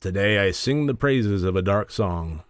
Today I sing the praises of a dark song.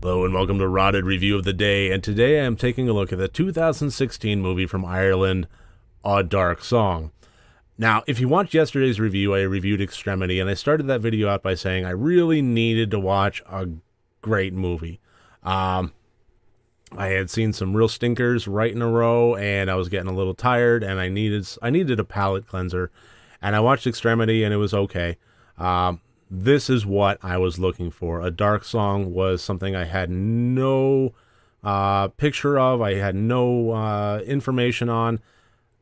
Hello and welcome to Rotted Review of the Day, and today I am taking a look at the 2016 movie from Ireland, A Dark Song. Now, if you watched yesterday's review, I reviewed Extremity, and I started that video out by saying I really needed to watch a great movie. I had seen some real stinkers right in a row, and I was getting a little tired, and I needed a palate cleanser, and I watched Extremity, and it was okay. This is what I was looking for. A Dark Song was something I had no picture of, I had no information on,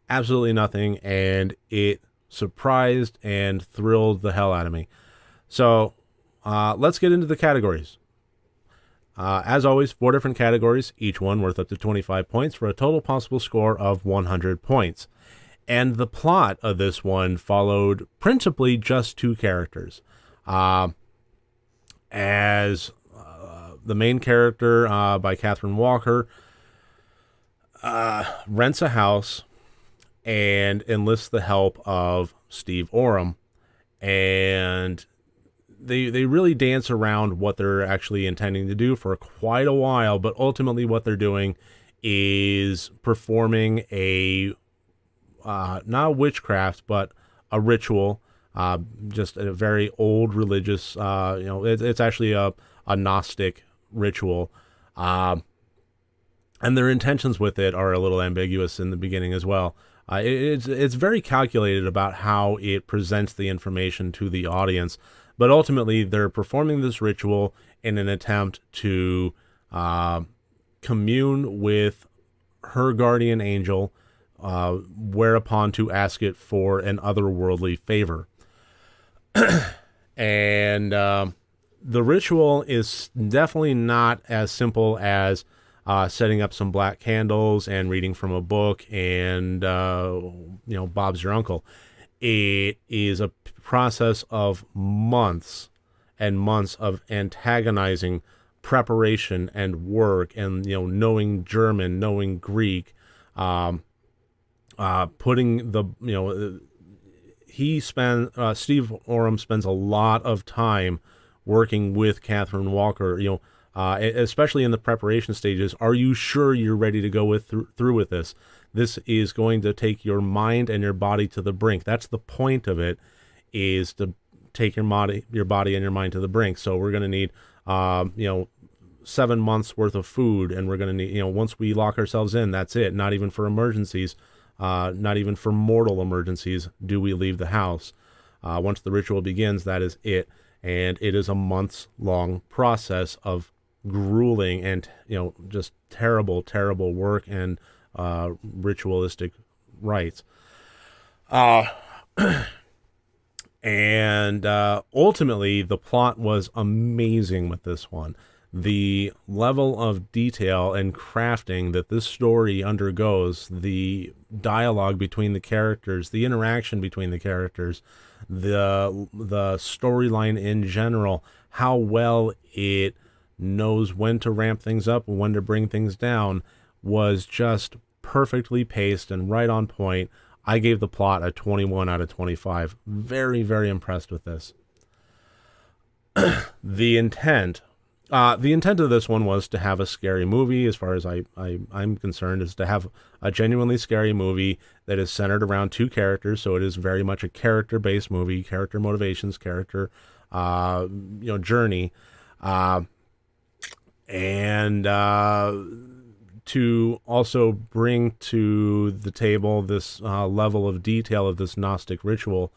absolutely nothing, and it surprised and thrilled the hell out of me. So let's get into the categories. As always, 4 different categories, each one worth up to 25 points for a total possible score of 100 points. And the plot of this one followed principally just 2 characters. As the main character by Catherine Walker rents a house and enlists the help of Steve Oram, and they really dance around what they're actually intending to do for quite a while, but ultimately what they're doing is performing a not witchcraft, but a ritual, just a very old religious, it's actually a Gnostic ritual, and their intentions with it are a little ambiguous in the beginning as well. It's very calculated about how it presents the information to the audience, but ultimately they're performing this ritual in an attempt to commune with her guardian angel, whereupon to ask it for an otherworldly favor. And the ritual is definitely not as simple as setting up some black candles and reading from a book and, Bob's your uncle. It is a process of months and months of antagonizing preparation and work and, knowing German, knowing Greek, putting the, Steve Oram spends a lot of time working with Catherine Walker, especially in the preparation stages. Are you sure you're ready to go through with this? This is going to take your mind and your body to the brink. That's the point of it, is to take your body and your mind to the brink. So we're going to need, 7 months worth of food, and we're going to need, once we lock ourselves in, that's it. Not even for emergencies, not even for mortal emergencies do we leave the house. Once the ritual begins, that is it. And it is a months-long process of grueling and, just terrible, terrible work and ritualistic rites. And ultimately, the plot was amazing with this one. The level of detail and crafting that this story undergoes, the dialogue between the characters, the interaction between the characters, the storyline in general, how well it knows when to ramp things up and when to bring things down, was just perfectly paced and right on point. I gave the plot a 21 out of 25. Very, very impressed with this. The intent of this one was to have a scary movie, as far as I'm concerned, is to have a genuinely scary movie that is centered around 2 characters. So it is very much a character-based movie, character motivations, character, journey, and to also bring to the table this level of detail of this Gnostic ritual.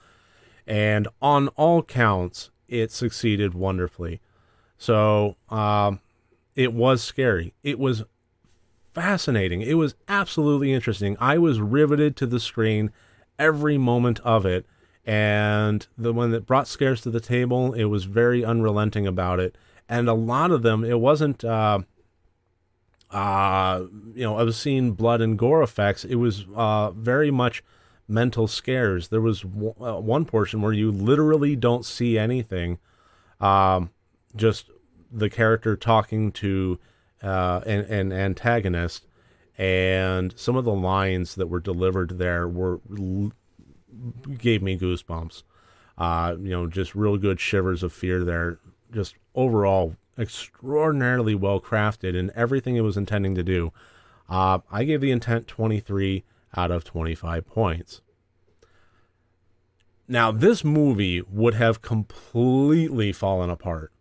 And on all counts, it succeeded wonderfully. So it was scary. It was fascinating. It was absolutely interesting. I was riveted to the screen every moment of it. And the one that brought scares to the table, it was very unrelenting about it. And a lot of them, it wasn't, obscene blood and gore effects. It was very much mental scares. There was one portion where you literally don't see anything, just the character talking to an antagonist, and some of the lines that were delivered there gave me goosebumps. Just real good shivers of fear there. Just overall extraordinarily well crafted in everything it was intending to do. I gave the intent 23 out of 25 points. Now, this movie would have completely fallen apart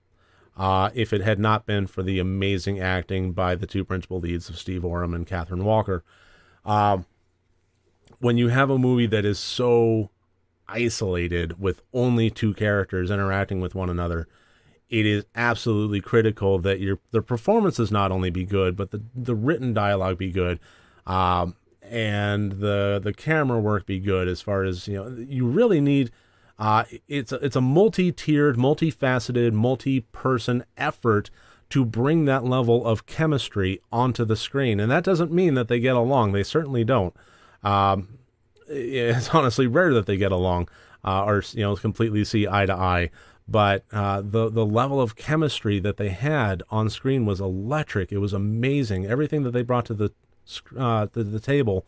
if it had not been for the amazing acting by the two principal leads of Steve Oram and Catherine Walker. When you have a movie that is so isolated with only two characters interacting with one another, it is absolutely critical that the performances not only be good, but the written dialogue be good, and the camera work be good. As far as you really need. It's a multi-tiered, multifaceted, multi-person effort to bring that level of chemistry onto the screen, and that doesn't mean that they get along. They certainly don't. It's honestly rare that they get along, or completely see eye to eye. But the level of chemistry that they had on screen was electric. It was amazing. Everything that they brought to the table,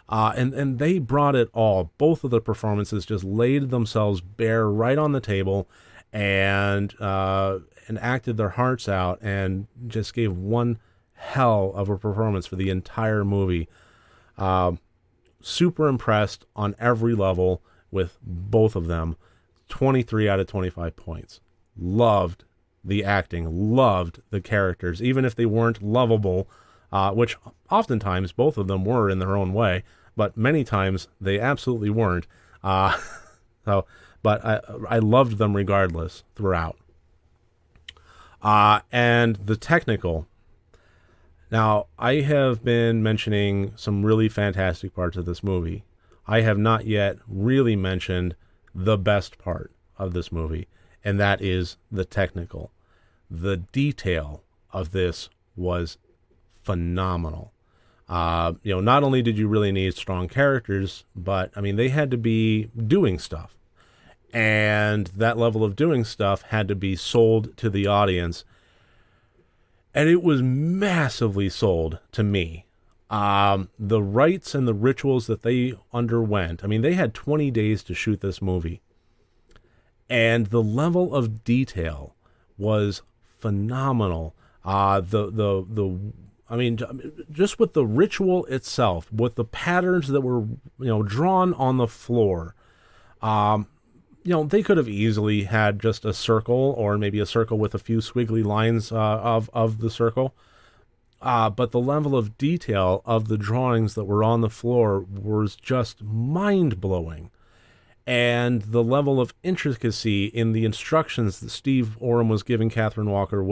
and they brought it all. Both of the performances just laid themselves bare right on the table, and acted their hearts out, and just gave one hell of a performance for the entire movie. Super impressed on every level with both of them. 23 out of 25 points. Loved the acting, loved the characters, even if they weren't lovable, which oftentimes both of them were in their own way, but many times they absolutely weren't. But I loved them regardless throughout. And the technical. Now, I have been mentioning some really fantastic parts of this movie. I have not yet really mentioned the best part of this movie, and that is the technical. The detail of this was phenomenal. Not only did you really need strong characters, but they had to be doing stuff, and that level of doing stuff had to be sold to the audience, and it was massively sold to me. The rites and the rituals that they underwent. They had 20 days to shoot this movie. And the level of detail was phenomenal. Just with the ritual itself, with the patterns that were, drawn on the floor. They could have easily had just a circle, or maybe a circle with a few squiggly lines of the circle. But the level of detail of the drawings that were on the floor was just mind-blowing. And the level of intricacy in the instructions that Steve Oram was giving Catherine Walker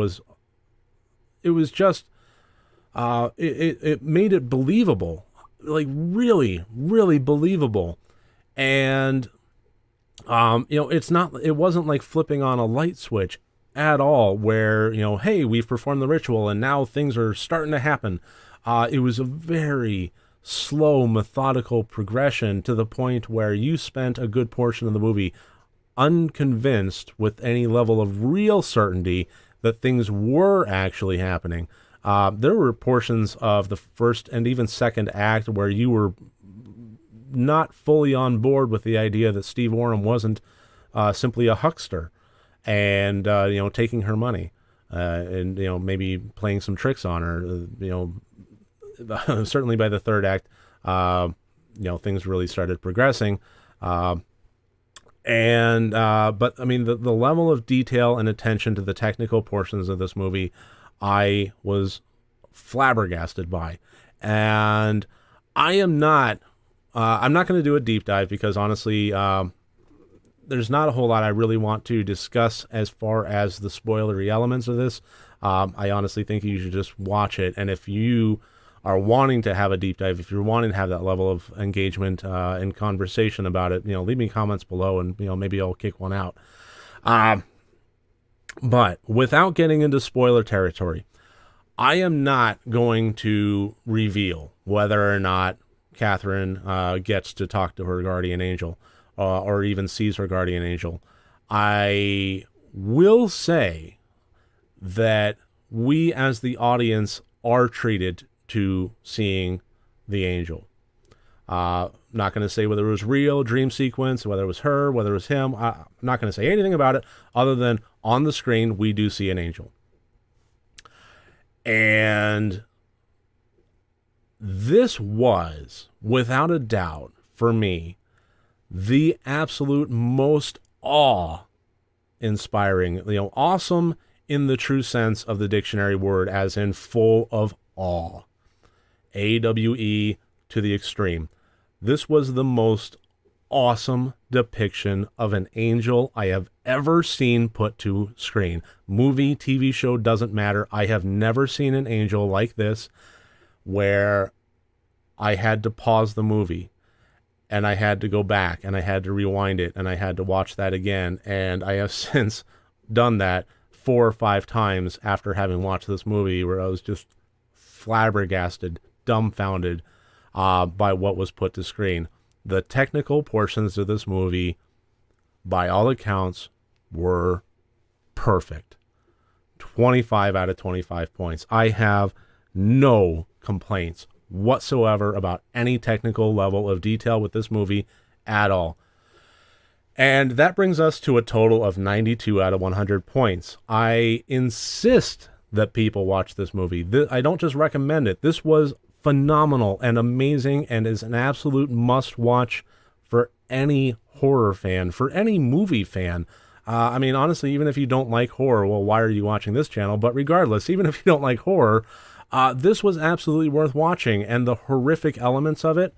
it made it believable. Like, really, really believable. And, it wasn't like flipping on a light switch at all, where, hey, we've performed the ritual and now things are starting to happen. It was a very slow, methodical progression, to the point where you spent a good portion of the movie unconvinced with any level of real certainty that things were actually happening. There were portions of the first and even second act where you were not fully on board with the idea that Steve Oram wasn't simply a huckster and taking her money, and maybe playing some tricks on her. Certainly by the third act, things really started progressing, but the level of detail and attention to the technical portions of this movie, I was flabbergasted by. And I'm not going to do a deep dive, because honestly, there's not a whole lot I really want to discuss as far as the spoilery elements of this. I honestly think you should just watch it. And if you are wanting to have a deep dive, if you're wanting to have that level of engagement and conversation about it, leave me comments below, and maybe I'll kick one out. But without getting into spoiler territory, I am not going to reveal whether or not Catherine gets to talk to her guardian angel, or even sees her guardian angel. I will say that we as the audience are treated to seeing the angel. Not going to say whether it was real, dream sequence, whether it was her, whether it was him. I'm not going to say anything about it other than on the screen, we do see an angel. And this was, without a doubt, for me, the absolute most awe-inspiring, awesome in the true sense of the dictionary word, as in full of awe. AWE to the extreme. This was the most awesome depiction of an angel I have ever seen put to screen. Movie, TV show, doesn't matter. I have never seen an angel like this where I had to pause the movie and I had to go back and I had to rewind it and I had to watch that again. And I have since done that 4 or 5 times after having watched this movie, where I was just flabbergasted, dumbfounded by what was put to screen. The technical portions of this movie, by all accounts, were perfect. 25 out of 25 points. I have no complaints whatsoever about any technical level of detail with this movie at all. And that brings us to a total of 92 out of 100 points. I insist that people watch this movie. I don't just recommend it. This was phenomenal and amazing and is an absolute must-watch for any horror fan, for any movie fan. Honestly, even if you don't like horror, well, why are you watching this channel? But regardless, even if you don't like horror, this was absolutely worth watching. And the horrific elements of it,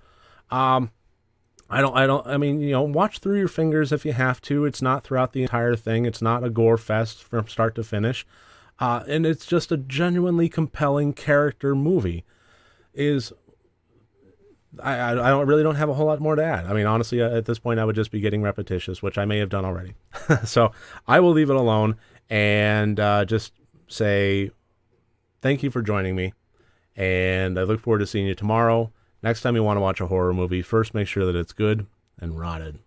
watch through your fingers if you have to. It's not throughout the entire thing. It's not a gore fest from start to finish. And it's just a genuinely compelling character movie. I don't have a whole lot more to add. Honestly, at this point, I would just be getting repetitious, which I may have done already. So I will leave it alone and just say thank you for joining me. And I look forward to seeing you tomorrow. Next time you want to watch a horror movie, first make sure that it's good and rotted.